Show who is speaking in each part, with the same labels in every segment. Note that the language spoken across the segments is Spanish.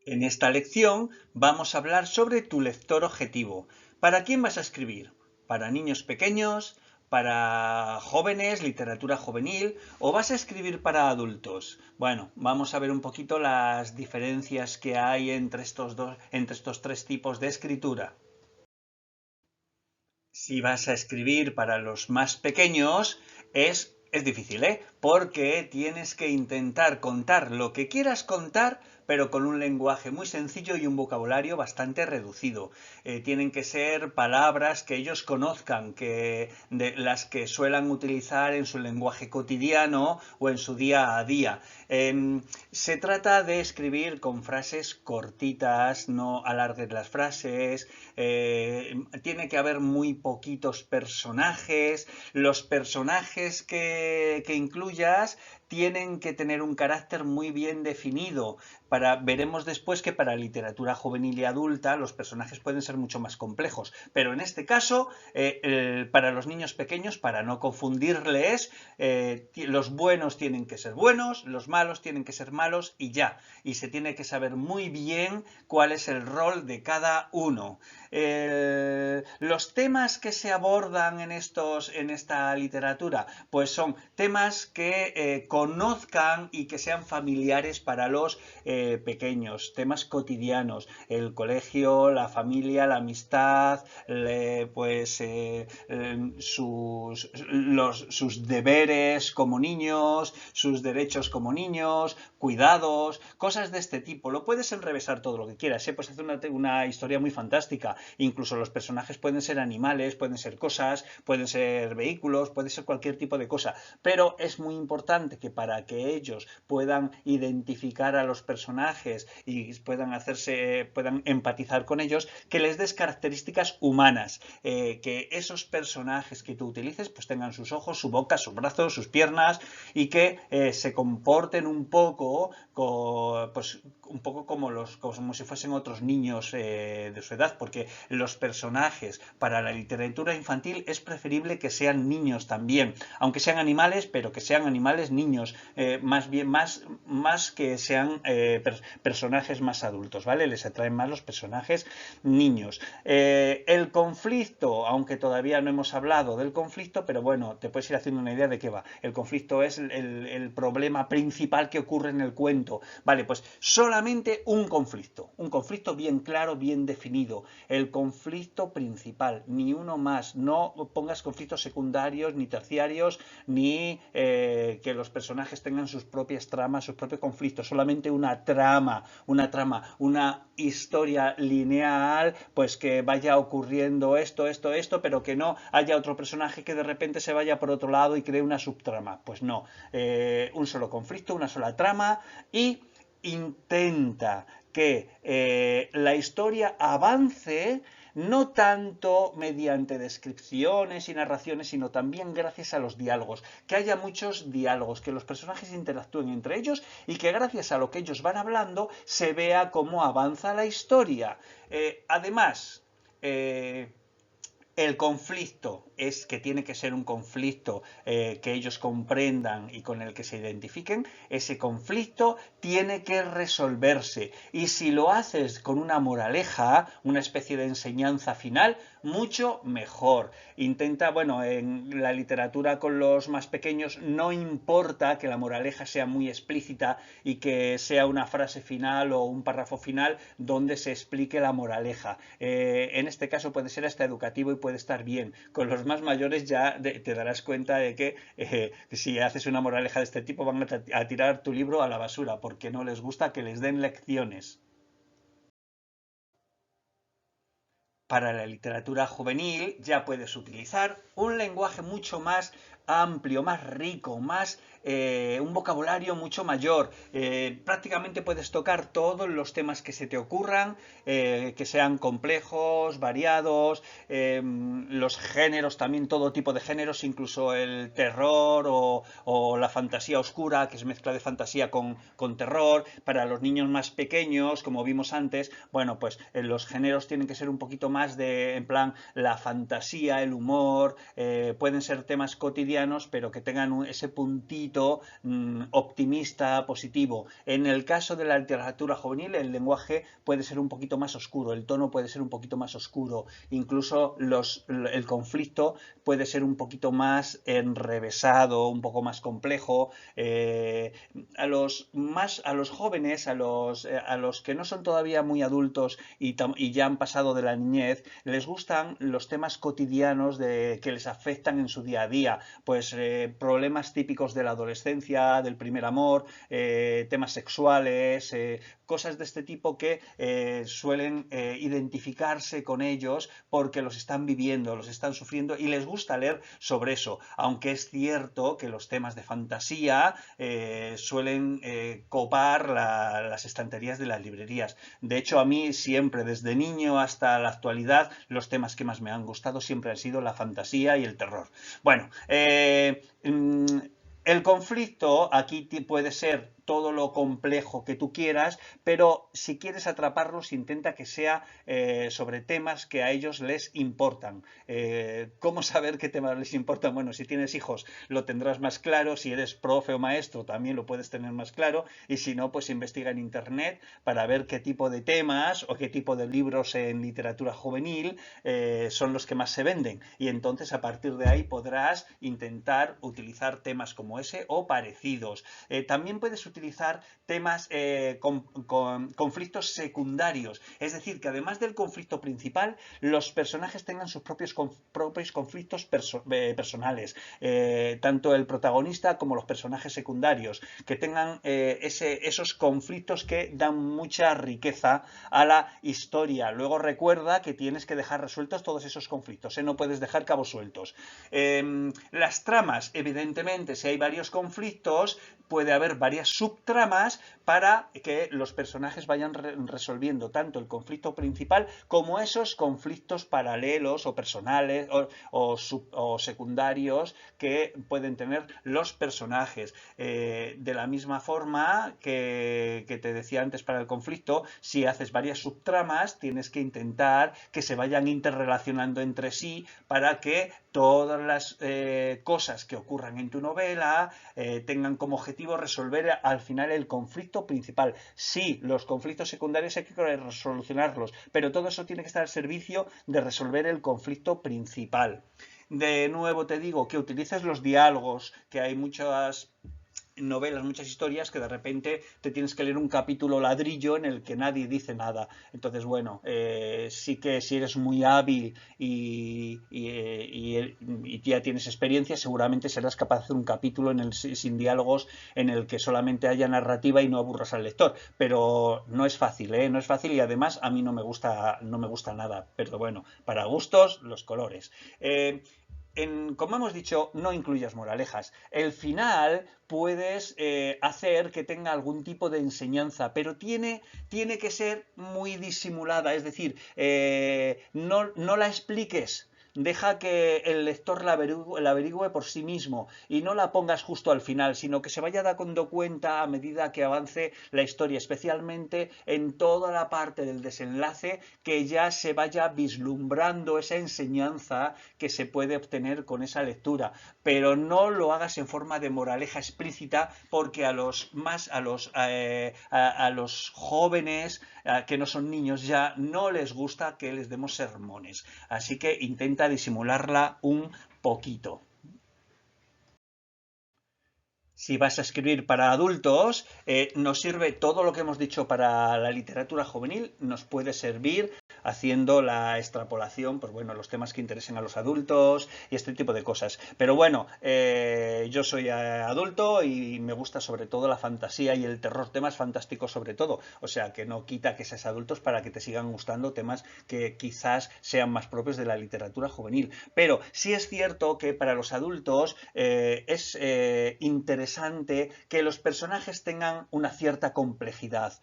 Speaker 1: En esta lección vamos a hablar sobre tu lector objetivo. ¿Para quién vas a escribir? ¿Para niños pequeños? ¿Para jóvenes, literatura juvenil? ¿O vas a escribir para adultos? Bueno, vamos a ver un poquito las diferencias que hay entre estos tres tipos de escritura. Si vas a escribir para los más pequeños, es difícil, ¿eh? Porque tienes que intentar contar lo que quieras contar, pero con un lenguaje muy sencillo y un vocabulario bastante reducido. Tienen que ser palabras que ellos conozcan, de las que suelan utilizar en su lenguaje cotidiano o en su día a día. Se trata de escribir con frases cortitas, no alargues las frases, tiene que haber muy poquitos personajes, los personajes que incluyas tienen que tener un carácter muy bien definido. Veremos después que para literatura juvenil y adulta los personajes pueden ser mucho más complejos, pero en este caso, para los niños pequeños, para no confundirles, los buenos tienen que ser buenos, los malos tienen que ser malos y ya. Y se tiene que saber muy bien cuál es el rol de cada uno. Los temas que se abordan en esta literatura, pues son temas que conozcan y que sean familiares para los pequeños, temas cotidianos, el colegio, la familia, la amistad, sus deberes como niños, sus derechos como niños, cuidados, cosas de este tipo. Lo puedes enrevesar todo lo que quieras, ¿eh? Puedes hacer una historia muy fantástica. Incluso los personajes pueden ser animales, pueden ser cosas, pueden ser vehículos, puede ser cualquier tipo de cosa. Pero es muy importante que para que ellos puedan identificar a los personajes y puedan empatizar con ellos, que les des características humanas, que esos personajes que tú utilices pues tengan sus ojos, su boca, sus brazos, sus piernas y que se comporten pues, un poco como si fuesen otros niños de su edad, porque los personajes para la literatura infantil es preferible que sean niños también, aunque sean animales, pero que sean animales niños, más que sean personajes más adultos, ¿vale? Les atraen más los personajes niños. El conflicto, aunque todavía no hemos hablado del conflicto, pero bueno, te puedes ir haciendo una idea de qué va. El conflicto es el problema principal que ocurre en el cuento. Vale, pues solamente un conflicto bien claro, bien definido. El conflicto principal, ni uno más. No pongas conflictos secundarios, ni terciarios, ni que los personajes tengan sus propias tramas, sus propios conflictos. Solamente una historia lineal, pues que vaya ocurriendo esto, pero que no haya otro personaje que de repente se vaya por otro lado y cree una subtrama. Pues no, un solo conflicto, una sola trama y intenta que la historia avance no tanto mediante descripciones y narraciones, sino también gracias a los diálogos. Que haya muchos diálogos, que los personajes interactúen entre ellos y que gracias a lo que ellos van hablando se vea cómo avanza la historia. Además, el conflicto es que tiene que ser un conflicto que ellos comprendan y con el que se identifiquen. Ese conflicto tiene que resolverse. Y si lo haces con una moraleja, una especie de enseñanza final, mucho mejor. Bueno, en la literatura con los más pequeños no importa que la moraleja sea muy explícita y que sea una frase final o un párrafo final donde se explique la moraleja. En este caso puede ser hasta educativo y puede estar bien. Con los más mayores ya te darás cuenta de que si haces una moraleja de este tipo van a tirar tu libro a la basura porque no les gusta que les den lecciones. Para la literatura juvenil ya puedes utilizar un lenguaje mucho más amplio, más rico, un vocabulario mucho mayor. Prácticamente puedes tocar todos los temas que se te ocurran, que sean complejos, variados, los géneros también, todo tipo de géneros, incluso el terror o la fantasía oscura, que es mezcla de fantasía con terror. Para los niños más pequeños, como vimos antes, bueno, pues los géneros tienen que ser un poquito más en plan, la fantasía, el humor, pueden ser temas cotidianos, pero que tengan ese puntito poquito optimista, positivo. En el caso de la literatura juvenil, el lenguaje puede ser un poquito más oscuro, el tono puede ser un poquito más oscuro, incluso el conflicto puede ser un poquito más enrevesado, un poco más complejo. A los jóvenes, a los que no son todavía muy adultos y ya han pasado de la niñez, les gustan los temas cotidianos que les afectan en su día a día, pues problemas típicos de la adolescencia, del primer amor, temas sexuales, cosas de este tipo que suelen identificarse con ellos porque los están viviendo, los están sufriendo y les gusta leer sobre eso, aunque es cierto que los temas de fantasía suelen copar las estanterías de las librerías. De hecho, a mí siempre, desde niño hasta la actualidad, los temas que más me han gustado siempre han sido la fantasía y el terror. Bueno, el conflicto aquí puede ser todo lo complejo que tú quieras, pero si quieres atraparlos, intenta que sea sobre temas que a ellos les importan. ¿Cómo saber qué temas les importan? Bueno, si tienes hijos lo tendrás más claro, si eres profe o maestro también lo puedes tener más claro, y si no, pues investiga en internet para ver qué tipo de temas o qué tipo de libros en literatura juvenil son los que más se venden, y entonces a partir de ahí podrás intentar utilizar temas como ese o parecidos. También puedes utilizar temas conflictos secundarios, es decir, que además del conflicto principal, los personajes tengan sus propios conflictos personales, tanto el protagonista como los personajes secundarios, que tengan esos conflictos que dan mucha riqueza a la historia. Luego recuerda que tienes que dejar resueltos todos esos conflictos, no puedes dejar cabos sueltos. Las tramas, evidentemente, si hay varios conflictos, puede haber varias subtramas para que los personajes vayan resolviendo tanto el conflicto principal como esos conflictos paralelos o personales o secundarios que pueden tener los personajes. De la misma forma que te decía antes para el conflicto, si haces varias subtramas, tienes que intentar que se vayan interrelacionando entre sí para que todas las cosas que ocurran en tu novela tengan como objetivo resolver al final el conflicto principal. Sí, los conflictos secundarios hay que solucionarlos, pero todo eso tiene que estar al servicio de resolver el conflicto principal. De nuevo te digo que utilices los diálogos, que hay muchas novelas, muchas historias que de repente te tienes que leer un capítulo ladrillo en el que nadie dice nada. Entonces, bueno, sí que si eres muy hábil y ya tienes experiencia, seguramente serás capaz de hacer un capítulo sin diálogos en el que solamente haya narrativa y no aburras al lector. Pero no es fácil, no es fácil, y además a mí no me gusta nada. Pero bueno, para gustos, los colores. Como hemos dicho, no incluyas moralejas. El final puedes hacer que tenga algún tipo de enseñanza, pero tiene que ser muy disimulada, es decir, no la expliques. Deja que el lector la averigüe por sí mismo y no la pongas justo al final, sino que se vaya dando cuenta a medida que avance la historia, especialmente en toda la parte del desenlace, que ya se vaya vislumbrando esa enseñanza que se puede obtener con esa lectura. Pero no lo hagas en forma de moraleja explícita, porque a los jóvenes que no son niños ya no les gusta que les demos sermones. Así que intenta disimularla un poquito. Si vas a escribir para adultos, nos sirve todo lo que hemos dicho para la literatura juvenil, nos puede servir haciendo la extrapolación, pues bueno, los temas que interesen a los adultos y este tipo de cosas. Pero bueno, yo soy adulto y me gusta sobre todo la fantasía y el terror, temas fantásticos sobre todo. O sea, que no quita que seas adultos para que te sigan gustando temas que quizás sean más propios de la literatura juvenil. Pero sí es cierto que para los adultos es interesante que los personajes tengan una cierta complejidad.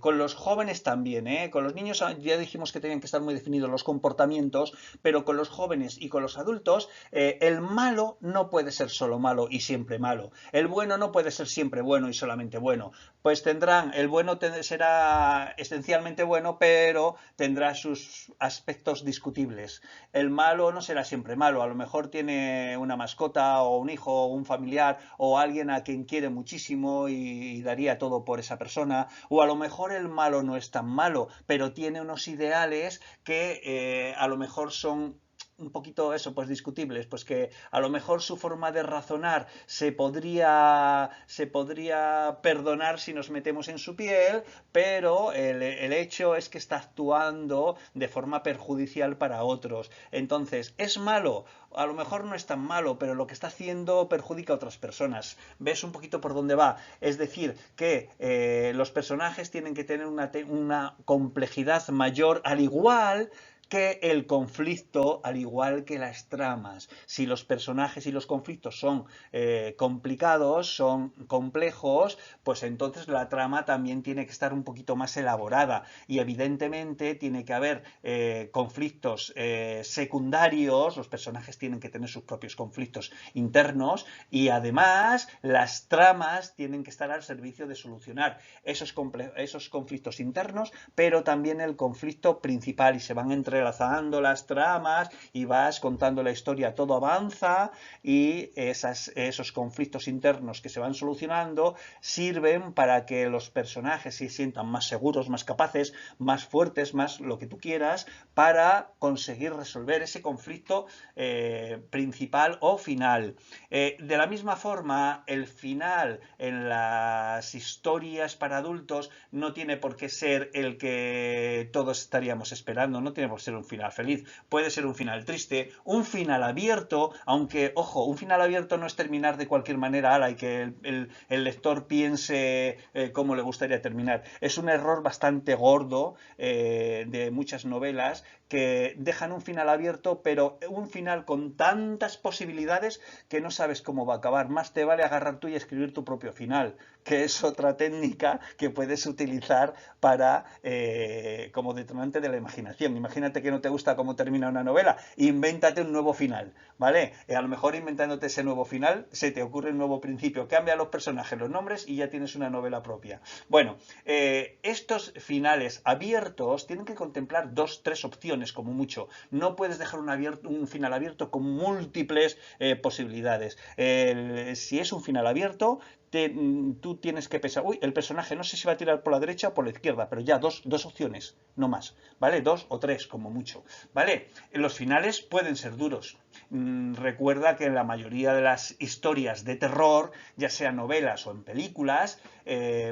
Speaker 1: Con los jóvenes también, con los niños ya dijimos que tenían que estar muy definidos los comportamientos, pero con los jóvenes y con los adultos, el malo no puede ser solo malo y siempre malo. El bueno no puede ser siempre bueno y solamente bueno. Pues el bueno será esencialmente bueno, pero tendrá sus aspectos discutibles. El malo no será siempre malo, a lo mejor tiene una mascota o un hijo o un familiar o alguien alguien a quien quiere muchísimo y daría todo por esa persona, o a lo mejor el malo no es tan malo, pero tiene unos ideales que a lo mejor son un poquito eso, pues discutibles, pues que a lo mejor su forma de razonar se podría perdonar si nos metemos en su piel, pero el hecho es que está actuando de forma perjudicial para otros. Entonces, ¿es malo? A lo mejor no es tan malo, pero lo que está haciendo perjudica a otras personas. ¿Ves un poquito por dónde va? Es decir, que los personajes tienen que tener una complejidad mayor, al igual que el conflicto, al igual que las tramas. Si los personajes y los conflictos son complicados, son complejos, pues entonces la trama también tiene que estar un poquito más elaborada y evidentemente tiene que haber conflictos secundarios, los personajes tienen que tener sus propios conflictos internos y además las tramas tienen que estar al servicio de solucionar esos conflictos internos, pero también el conflicto principal y se van entrelazando las tramas y vas contando la historia, todo avanza y esos conflictos internos que se van solucionando sirven para que los personajes se sientan más seguros, más capaces, más fuertes, más lo que tú quieras, para conseguir resolver ese conflicto principal o final. De la misma forma, el final en las historias para adultos no tiene por qué ser el que todos estaríamos esperando, no tiene por qué ser un final feliz, puede ser un final triste, un final abierto, aunque, ojo, un final abierto no es terminar de cualquier manera y que el lector piense cómo le gustaría terminar. Es un error bastante gordo de muchas novelas que dejan un final abierto, pero un final con tantas posibilidades que no sabes cómo va a acabar. Más te vale agarrar tú y escribir tu propio final, que es otra técnica que puedes utilizar para como detonante de la imaginación. Imagínate que no te gusta cómo termina una novela, invéntate un nuevo final, ¿vale? A lo mejor inventándote ese nuevo final se te ocurre un nuevo principio, cambia los personajes, los nombres y ya tienes una novela propia. Bueno, estos finales abiertos tienen que contemplar 2, 3 opciones como mucho. No puedes dejar un final abierto con múltiples posibilidades. Si es un final abierto, tú tienes que pensar, uy, el personaje no sé si va a tirar por la derecha o por la izquierda, pero ya dos opciones, no más, ¿vale? 2 o 3 como mucho, ¿vale? Los finales pueden ser duros. Recuerda que en la mayoría de las historias de terror, ya sean novelas o en películas,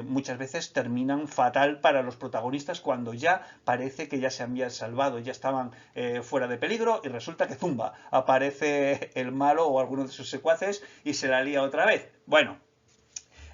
Speaker 1: muchas veces terminan fatal para los protagonistas cuando ya parece que ya se habían salvado, ya estaban fuera de peligro y resulta que zumba, aparece el malo o alguno de sus secuaces y se la lía otra vez. Bueno,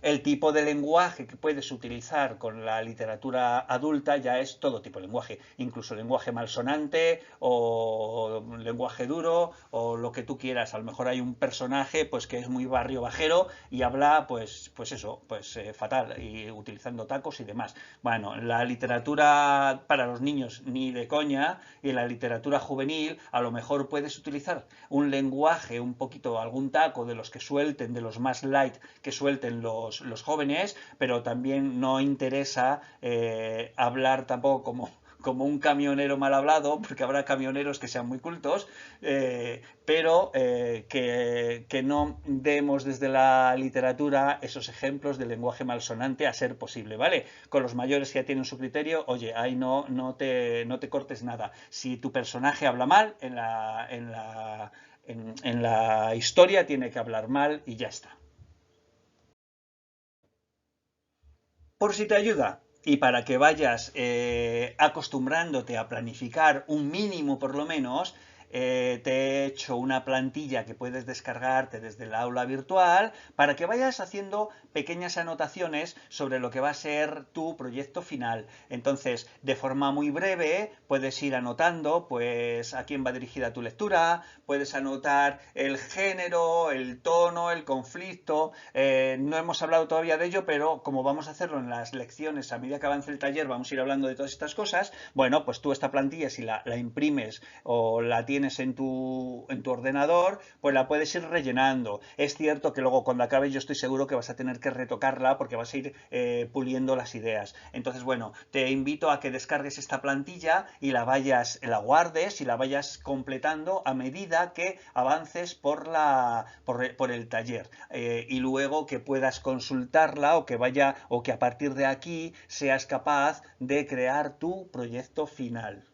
Speaker 1: el tipo de lenguaje que puedes utilizar con la literatura adulta ya es todo tipo de lenguaje, incluso lenguaje malsonante o lenguaje duro o lo que tú quieras. A lo mejor hay un personaje pues que es muy barrio bajero y habla pues eso, pues fatal y utilizando tacos y demás. Bueno, la literatura para los niños ni de coña y en la literatura juvenil a lo mejor puedes utilizar un lenguaje un poquito, algún taco de los que suelten, de los más light que suelten los jóvenes, pero también no interesa hablar tampoco como un camionero mal hablado, porque habrá camioneros que sean muy cultos, pero que no demos desde la literatura esos ejemplos de lenguaje malsonante a ser posible, ¿vale? Con los mayores que ya tienen su criterio, oye, ahí no te cortes nada. Si tu personaje habla mal, en la historia tiene que hablar mal y ya está. Por si te ayuda y para que vayas acostumbrándote a planificar un mínimo por lo menos, te he hecho una plantilla que puedes descargarte desde el aula virtual para que vayas haciendo pequeñas anotaciones sobre lo que va a ser tu proyecto final. Entonces, de forma muy breve, puedes ir anotando pues a quién va dirigida tu lectura, puedes anotar el género, el tono, el conflicto. No hemos hablado todavía de ello, pero como vamos a hacerlo en las lecciones a medida que avance el taller, vamos a ir hablando de todas estas cosas. Bueno, pues tú esta plantilla, si la imprimes o la tienes tienes en tu ordenador, pues la puedes ir rellenando. Es cierto que luego cuando acabes yo estoy seguro que vas a tener que retocarla porque vas a ir puliendo las ideas. Entonces, bueno, te invito a que descargues esta plantilla y la guardes y la vayas completando a medida que avances por el taller. Y luego que puedas consultarla o que a partir de aquí seas capaz de crear tu proyecto final.